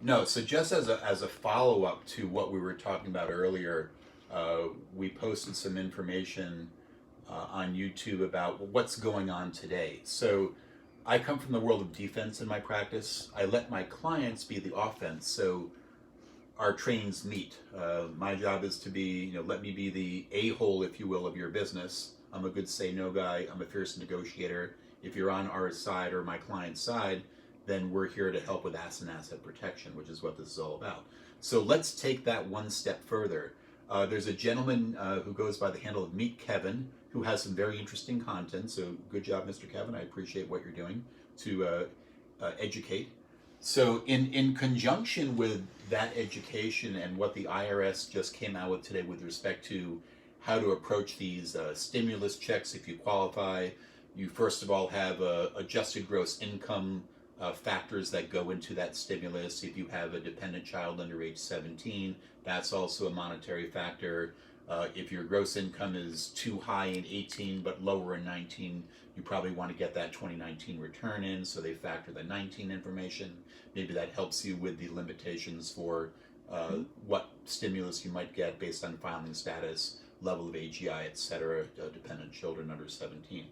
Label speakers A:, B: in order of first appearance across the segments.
A: No, so just as a follow up to what we were talking about earlier, we posted some information on YouTube about what's going on today. So I come from the world of defense in my practice. I let my clients be the offense. So our trains meet. My job is to be, let me be the a-hole, if you will, of your business. I'm a good say no guy. I'm a fierce negotiator. If you're on our side or my client's side, then we're here to help with asset protection, which is what this is all about. So let's take that one step further. There's a gentleman who goes by the handle of Meet Kevin who has some very interesting content. So good job, Mr. Kevin. I appreciate what you're doing to educate. So, in conjunction with that education and what the IRS just came out with today with respect to how to approach these stimulus checks if you qualify, you first of all have adjusted gross income factors that go into that stimulus. If you have a dependent child under age 17, that's also a monetary factor. If your gross income is too high in 18 but lower in 19, you probably want to get that 2019 return in, so they factor the 19 information. Maybe that helps you with the limitations for what stimulus you might get based on filing status, level of AGI, etc., dependent children under 17.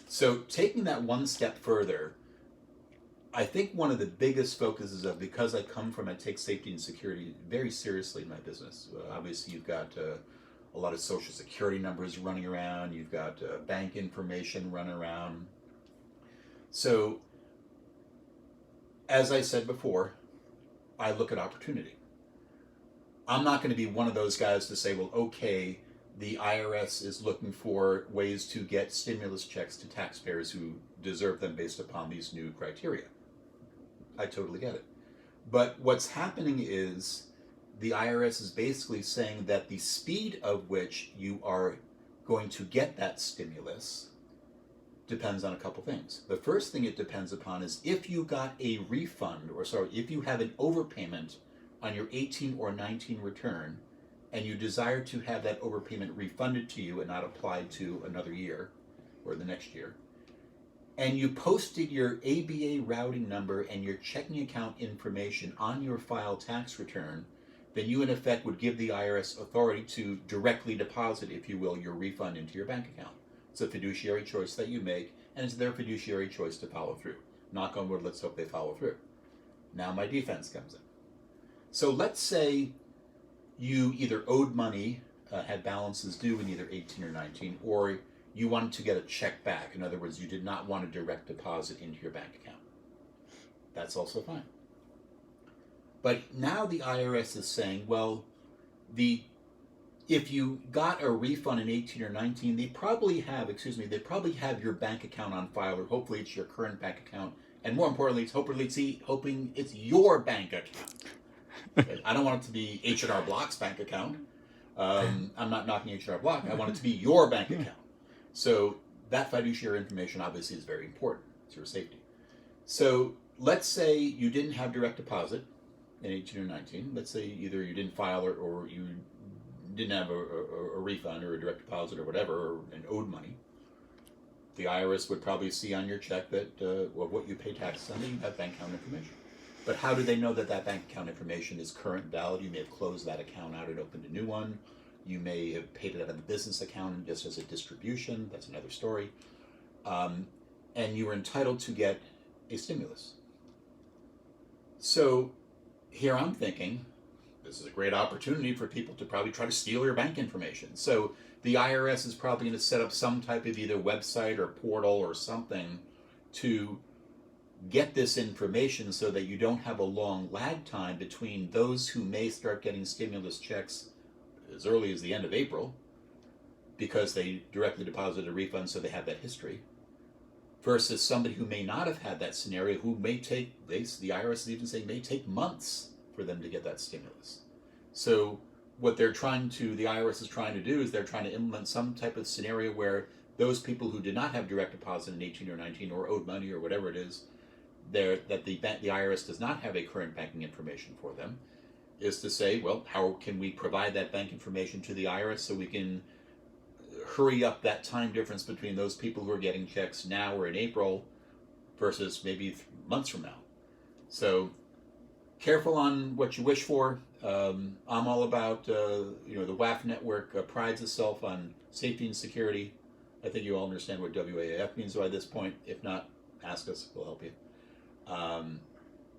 A: So taking that one step further, I think one of the biggest focuses of, because I come from, I take safety and security very seriously in my business. Obviously, you've got a lot of social security numbers running around, you've got bank information running around. So, as I said before, I look at opportunity. I'm not going to be one of those guys to say, well, okay, the IRS is looking for ways to get stimulus checks to taxpayers who deserve them based upon these new criteria. I totally get it. But what's happening is the IRS is basically saying that the speed of which you are going to get that stimulus depends on a couple things. The first thing it depends upon is if you got a refund, or sorry, if you have an overpayment on your 18 or 19 return and you desire to have that overpayment refunded to you and not applied to another year or the next year, and you posted your ABA routing number and your checking account information on your file tax return, then you in effect would give the IRS authority to directly deposit, if you will, your refund into your bank account. It's a fiduciary choice that you make, and it's their fiduciary choice to follow through. Knock on wood, let's hope they follow through. Now my defense comes in. So let's say you either owed money, had balances due in either 18 or 19, or you wanted to get a check back. In other words, you did not want a direct deposit into your bank account. That's also fine. But now the IRS is saying, well, if you got a refund in 18 or 19, they probably have your bank account on file, or hopefully it's your current bank account, and more importantly, it's hoping it's your bank account. I don't want it to be H&R Block's bank account. I'm not knocking H&R Block. I want it to be your bank account. So that fiduciary information obviously is very important. It's your safety. So let's say you didn't have direct deposit in 18 or 19. Let's say either you didn't file or you didn't have a refund or a direct deposit or whatever, or an owed money. The IRS would probably see on your check that what you pay taxes on, you have bank account information. But how do they know that that bank account information is current and valid? You may have closed that account out and opened a new one. You may have paid it out of the business account just as a distribution. That's another story. And you were entitled to get a stimulus. So here I'm thinking, this is a great opportunity for people to probably try to steal your bank information. So the IRS is probably going to set up some type of either website or portal or something to get this information so that you don't have a long lag time between those who may start getting stimulus checks as early as the end of April because they directly deposited a refund, so they have that history, versus somebody who may not have had that scenario, who may take, the IRS is even saying, may take months for them to get that stimulus. So what the IRS is trying to do is they're trying to implement some type of scenario where those people who did not have direct deposit in 18 or 19 or owed money or whatever it is, that the IRS does not have a current banking information for them, is to say, well, how can we provide that bank information to the IRS so we can hurry up that time difference between those people who are getting checks now or in April versus maybe months from now. So careful on what you wish for. I'm all about, the WAF network prides itself on safety and security. I think you all understand what WAF means by this point. If not, ask us, we'll help you.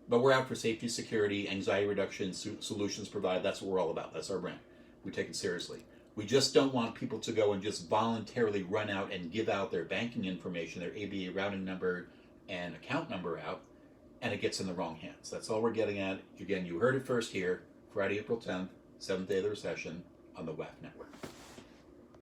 A: But we're out for safety, security, anxiety reduction, solutions provided. That's what we're all about. That's our brand. We take it seriously. We just don't want people to go and just voluntarily run out and give out their banking information, their ABA routing number and account number out, and it gets in the wrong hands. That's all we're getting at. Again, you heard it first here, Friday, April 10th, 7th day of the recession on the WAF network.